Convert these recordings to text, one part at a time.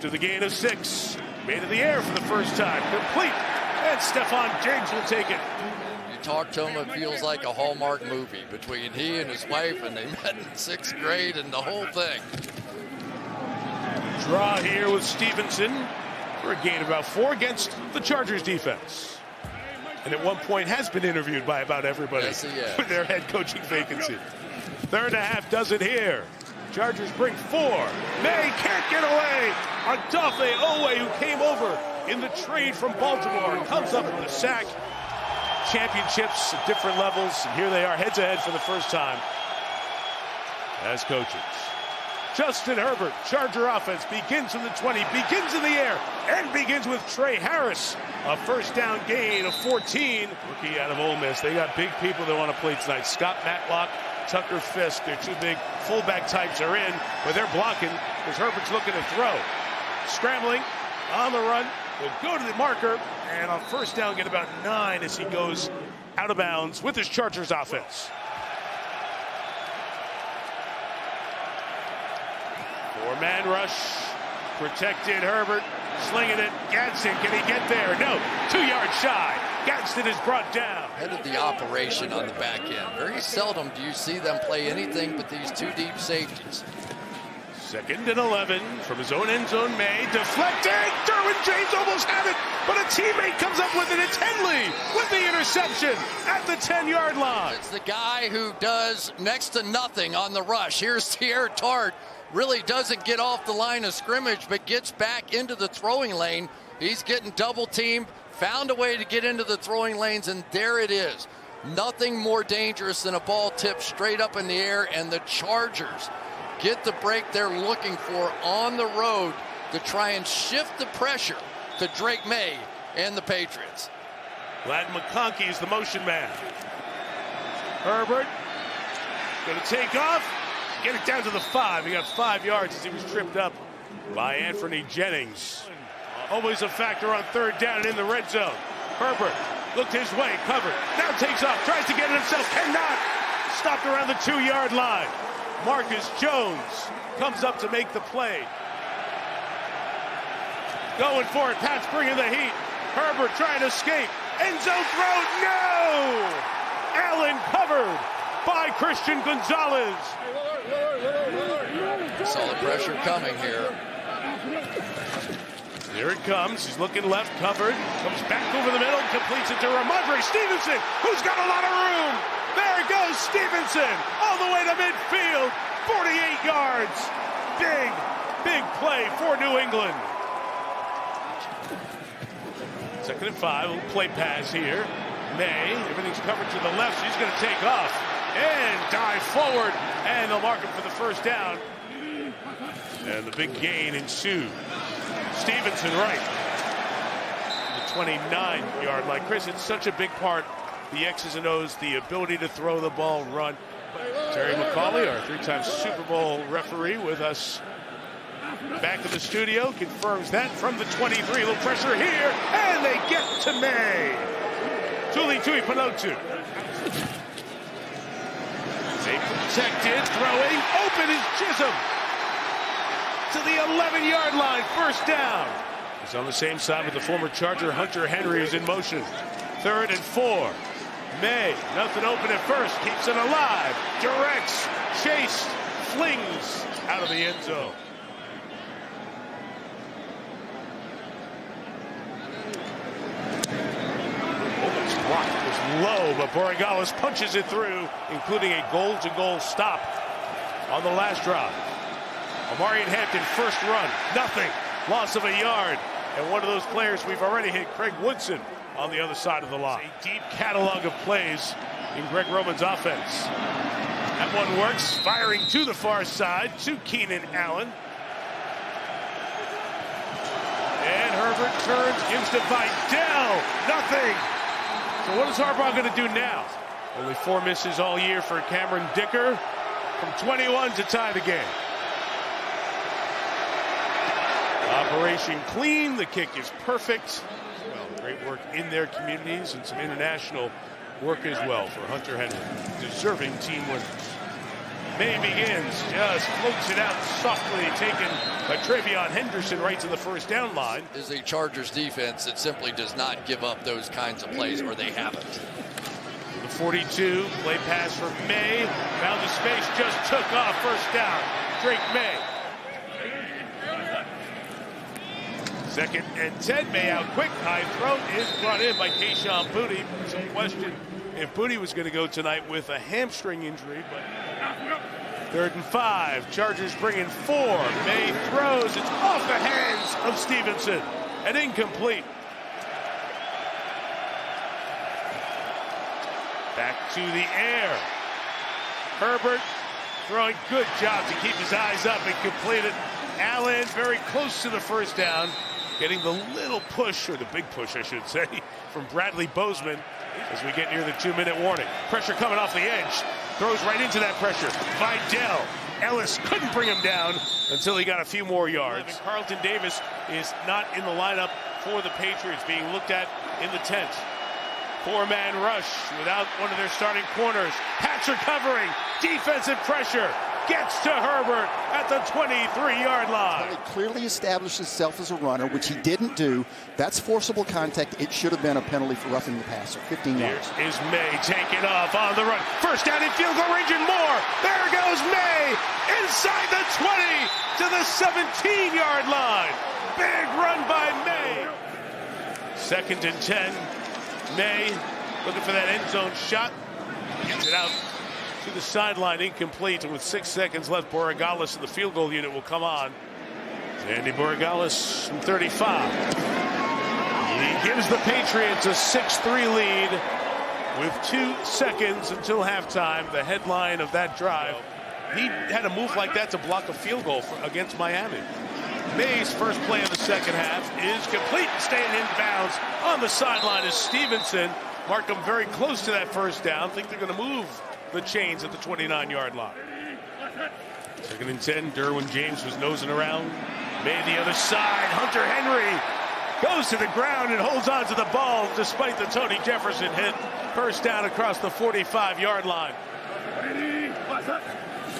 After the gain of 6, made in the air for the first time, complete, and Stephon Diggs will take it. You talk to him, it feels like a Hallmark movie between he and his wife, and they met in 6th grade and the whole thing. Draw here with Stevenson for a gain of about 4 against the Chargers defense. And at one point has been interviewed by about everybody for their head coaching vacancy. 3rd and a half does it here. Chargers bring 4. Maye can't get away. Odafe Owe, who came over in the trade from Baltimore, comes up with the sack. Championships at different levels. And here they are heads ahead for the first time as coaches. Justin Herbert, Charger offense, begins from the 20, begins in the air, and begins with Trey Harris. A first down gain of 14. Rookie out of Ole Miss. They got big people that want to play tonight. Scott Matlock, Tucker Fisk, their 2 big fullback types are in, but they're blocking because Herbert's looking to throw. Scrambling on the run, will go to the marker, and on first down get about 9 as he goes out of bounds with his Chargers offense. 4-man rush, protected Herbert, slinging it, Gadsden, can he get there? No, 2 yards shy. Gadsden is brought down. Head of the operation on the back end. Very seldom do you see them play anything but these 2 deep safeties. 2nd and 11 from his own end zone. Maye deflected. Derwin James almost had it, but a teammate comes up with it. It's Henley with the interception at the 10-yard line. It's the guy who does next to nothing on the rush. Here's Tierre Tart. Really doesn't get off the line of scrimmage, but gets back into the throwing lane. He's getting double teamed, found a way to get into the throwing lanes, and there it is. Nothing more dangerous than a ball tipped straight up in the air, and the Chargers get the break they're looking for on the road to try and shift the pressure to Drake Maye and the Patriots. Glad McConkey is the motion man. Herbert going to take off. Get it down to the 5. He got 5 yards as he was tripped up by Anthony Jennings. Always a factor on 3rd down and in the red zone. Herbert looked his way, covered. Now takes off, tries to get it himself, cannot. Stopped around the 2-yard line. Marcus Jones comes up to make the play. Going for it, Pat's bringing the heat. Herbert trying to escape. End zone throw, no! Allen covered by Christian Gonzalez. Saw the pressure coming here. Here it comes. He's looking left, covered. Comes back over the middle, completes it to Ramondre Stevenson, who's got a lot of room. There goes Stevenson, all the way to midfield. 48 yards. Big, big play for New England. 2nd and 5, a little play pass here. Maye, everything's covered to the left, so he's going to take off and dive forward, and they'll mark him for the first down. And the big gain ensued. Stevenson right. The 29-yard line. Chris, it's such a big part, the X's and O's, the ability to throw the ball, run. Terry McCauley, our 3-time Super Bowl referee, with us back in the studio, confirms that from the 23. A little pressure here, and they get to Maye. Tuli Tuipulotu. They protected, throwing, open is Chisholm. To the 11-yard line, first down. He's on the same side with the former Charger, Hunter Henry, is in motion. 3rd and 4. Maye, nothing open at first, keeps it alive, directs, chased, flings out of the end zone. Almost blocked, it was low, but Borregales punches it through, including a goal-to-goal stop on the last drive. Omarion Hampton, first run, nothing, loss of a yard. And one of those players we've already hit, Craig Woodson, on the other side of the line. A deep catalog of plays in Greg Roman's offense. That one works, firing to the far side to Keenan Allen. And Herbert turns, gives to Vidal, nothing. So what is Harbaugh going to do now? Only 4 misses all year for Cameron Dicker from 21 to tie the game. Operation clean, the kick is perfect. Well, great work in their communities and some international work as well for Hunter Henry. Deserving team winners. Maye begins, just floats it out softly, taken by Travion Henderson right to the first down line. Is a Chargers defense that simply does not give up those kinds of plays, or they haven't. The 42, play pass from Maye, found the space, just took off, first down, Drake Maye. 2nd and 10, Maye out quick, high throw is brought in by Kayshon Boutte. Some question if Boutte was going to go tonight with a hamstring injury, but 3rd and 5, Chargers bringing 4. Maye throws, it's off the hands of Stevenson and incomplete. Back to the air. Herbert throwing, good job to keep his eyes up and complete it. Allen very close to the first down, getting the little push, or the big push I should say, from Bradley Bozeman as we get near the 2-minute warning. Pressure coming off the edge, throws right into that pressure. Vidal Ellis couldn't bring him down until he got a few more yards. Carlton Davis is not in the lineup for the Patriots, being looked at in the tent. 4-man rush without one of their starting corners. Pats recovering, defensive pressure, gets to Herbert at the 23-yard line. He clearly established himself as a runner, which he didn't do. That's forcible contact. It should have been a penalty for roughing the passer. 15 yards. Here is Maye taking off on the run. First down in field goal range and more. There goes Maye inside the 20 to the 17-yard line. Big run by Maye. 2nd and 10. Maye looking for that end zone shot. Gets it out to the sideline, incomplete, and with 6 seconds left, Borregales in the field goal unit will come on. Andy Borregales from 35. He gives the Patriots a 6-3 lead with 2 seconds until halftime. The headline of that drive, he had a move like that to block a field goal against Miami. Maye's first play of the second half is complete, staying in bounds on the sideline is Stevenson. Marked him very close to that first down. Think they're going to move the chains at the 29-yard line. 2nd and 10, Derwin James was nosing around. Maye the other side. Hunter Henry goes to the ground and holds on to the ball despite the Tony Jefferson hit. First down across the 45-yard line.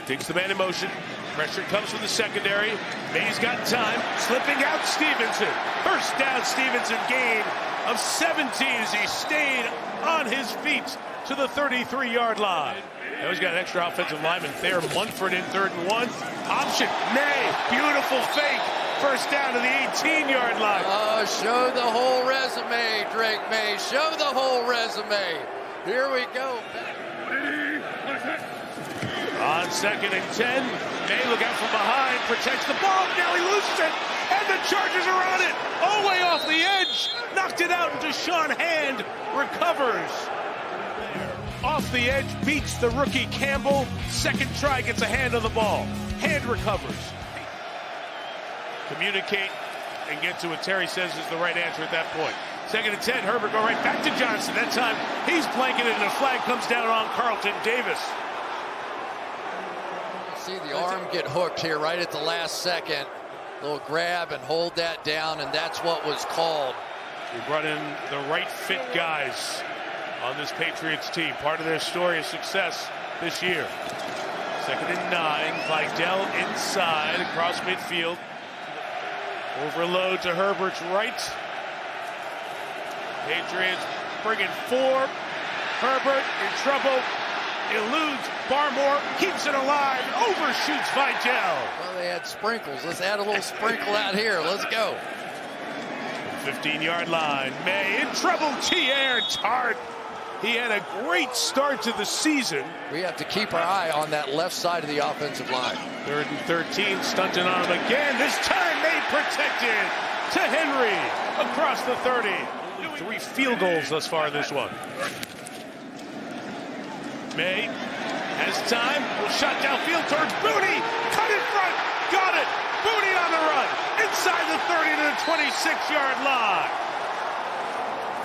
Takes the man in motion. Pressure comes from the secondary. Maye's got time. Slipping out Stevenson. First down, Stevenson, gain of 17 as he stayed on his feet to the 33-yard line. Now he's got an extra offensive lineman there. Munford in 3rd and 1. Option. Maye. Beautiful fake. First down to the 18-yard line. Show the whole resume, Drake Maye. Show the whole resume. Here we go. On 2nd and 10, Maye look out from behind, protects the ball, now he loses it, and the Chargers are on it, all the way off the edge, knocked it out, and Deshaun Hand recovers. Off the edge, beats the rookie Campbell, 2nd try, gets a hand on the ball, Hand recovers. Communicate and get to what Terry says is the right answer at that point. 2nd and 10, Herbert go right back to Johnson, that time he's blanketed and a flag comes down on Carlton Davis. See the arm get hooked here right at the last second. Little grab and hold that down, and that's what was called. We brought in the right fit guys on this Patriots team. Part of their story of success this year. 2nd and 9, Vidal inside across midfield. Overload to Herbert's right. Patriots bringing 4. Herbert in trouble. Eludes Barmore, keeps it alive, overshoots Vidal. Well, they had sprinkles. Let's add a little sprinkle out here. Let's go. 15-yard line. Maye in trouble. T.R. Tart. He had a great start to the season. We have to keep our eye on that left side of the offensive line. 3rd and 13, stunting on him again. This time Maye protected to Henry across the 30. 3 field goals thus far in this one. Maye has time, will shot downfield towards Boutte, cut in front, got it, Boutte on the run, inside the 30 to the 26-yard line.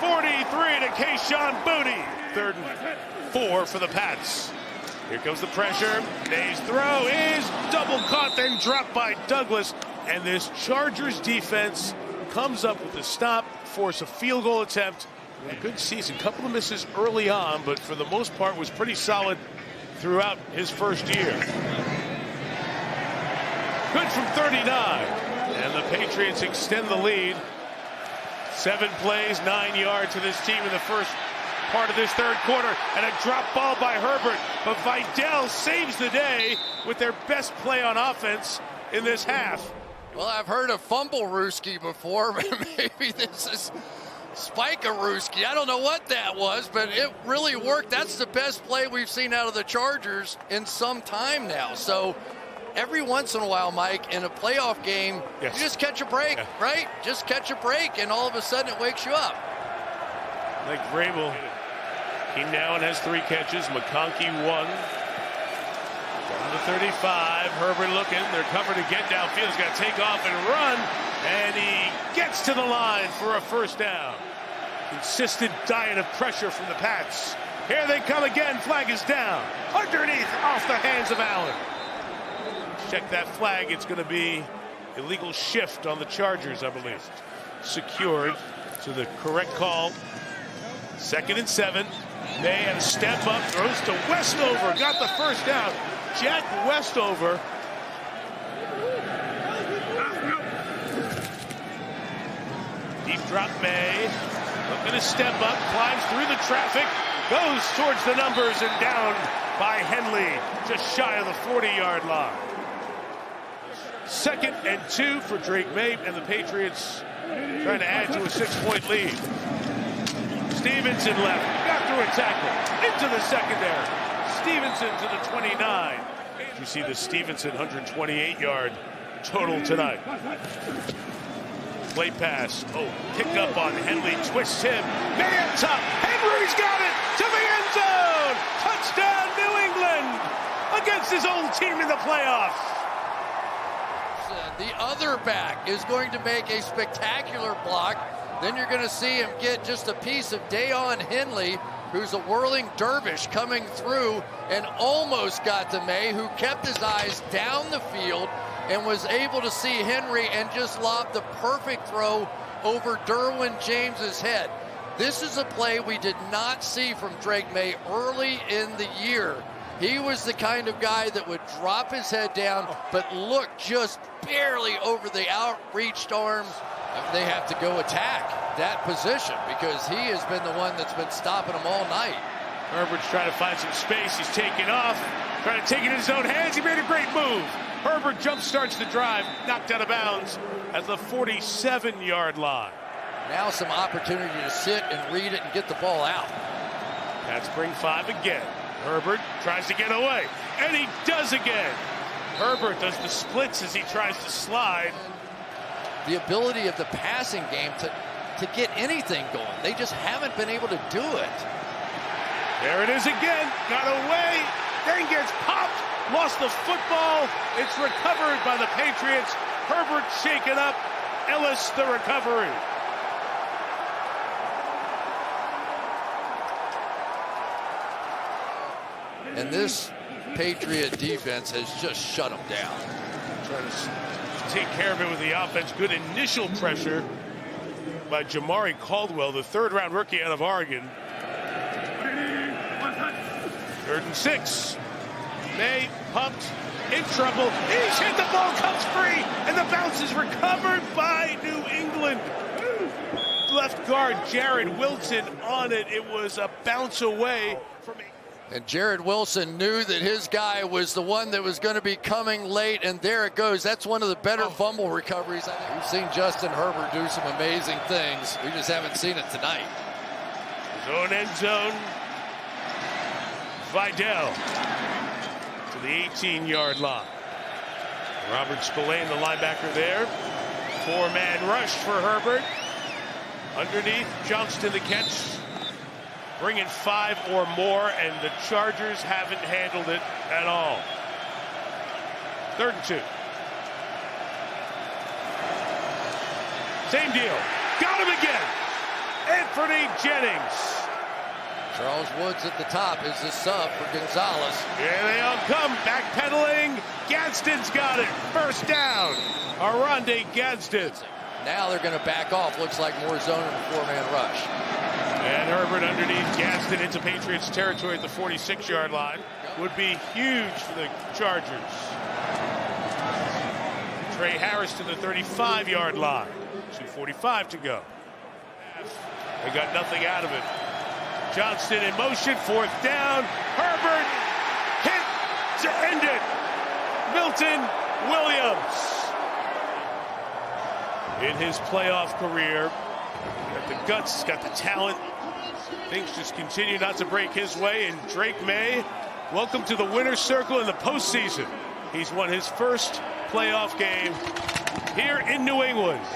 43 to Kayshon Boutte, 3rd and 4 for the Pats. Here comes the pressure, Maye's throw is double caught, then dropped by Douglas, and this Chargers defense comes up with a stop, force a field goal attempt. A good season, couple of misses early on, but for the most part was pretty solid throughout his first year. Good from 39. And the Patriots extend the lead. 7 plays, 9 yards to this team in the first part of this third quarter. And a drop ball by Herbert. But Vidal saves the day with their best play on offense in this half. Well, I've heard of fumble-rooski before, but maybe this is spike-a-rooski. I don't know what that was, but it really worked. That's the best play we've seen out of the Chargers in some time now. So every once in a while, Mike, in a playoff game, you just catch a break, right? Just catch a break, and all of a sudden it wakes you up. Like Vrabel, he now has 3 catches. McConkey 1. Down to 35. Herbert looking. They're covered again downfield. He's got to take off and run. And he gets to the line for a first down. Consistent diet of pressure from the Pats. Here they come again. Flag is down. Underneath, off the hands of Allen. Check that flag. It's going to be illegal shift on the Chargers, I believe. Secured. So the correct call. 2nd and 7. Maye had a step up. Throws to Westover. Got the first down. Jack Westover. Deep drop Maye. Looking to step up. Climbs through the traffic. Goes towards the numbers and down by Henley. Just shy of the 40-yard line. 2nd and 2 for Drake Maye, and the Patriots trying to add to a 6-point lead. Stevenson left, got through a tackle, into the secondary. Stevenson to the 29. You see the Stevenson 128-yard total tonight. Play pass. Oh, pick up on Henley, twists him. Maye up top. Henry's got it to the end zone. Touchdown, New England, against his old team in the playoffs. The other back is going to make a spectacular block. Then you're going to see him get just a piece of Dayon Henley, who's a whirling dervish coming through and almost got to Maye, who kept his eyes down the field and was able to see Henry and just lobbed the perfect throw over Derwin James's head. This is a play we did not see from Drake Maye early in the year. He was the kind of guy that would drop his head down, but look just barely over the outreached arm. They have to go attack that position because he has been the one that's been stopping them all night. Herbert's trying to find some space. He's taking off, trying to take it in his own hands. He made a great move. Herbert jump starts the drive, knocked out of bounds at the 47-yard line. Now some opportunity to sit and read it and get the ball out. That's bring 5 again. Herbert tries to get away, and he does again. Herbert does the splits as he tries to slide. The ability of the passing game to get anything going. They just haven't been able to do it. There it is again. Got away, then gets popped. Lost the football. It's recovered by the Patriots. Herbert shaken up. Ellis the recovery. And this Patriot defense has just shut them down. Trying to take care of it with the offense. Good initial pressure by Jamari Caldwell, the 3rd-round rookie out of Oregon. 3rd and 6. Maye pumped, in trouble. He's hit, the ball comes free, and the bounce is recovered by New England. Left guard Jared Wilson on it. It was a bounce away from. And Jared Wilson knew that his guy was the one that was going to be coming late, and there it goes. That's one of the better fumble recoveries. We've seen Justin Herbert do some amazing things. We just haven't seen it tonight. Zone end zone. Vidal to the 18-yard line. Robert Spillane, the linebacker there. 4-man rush for Herbert. Underneath, Johnston the catch. Bringing 5 or more, and the Chargers haven't handled it at all. 3rd and 2. Same deal. Got him again. Anthony Jennings. Charles Woods at the top is the sub for Gonzalez. Here they all come. Backpedaling. Gadsden's got it. First down. Aronde Gadsden. Now they're going to back off. Looks like more zone in a 4-man rush. And Herbert underneath Gadsden into Patriots territory at the 46-yard line. would be huge for the Chargers. Trey Harris to the 35-yard line. 2:45 to go. They got nothing out of it. Johnston in motion, 4th down. Herbert hit to end it. Milton Williams. In his playoff career, got the guts, got the talent. Things just continue not to break his way. And Drake Maye, welcome to the winner's circle in the postseason. He's won his first playoff game here in New England.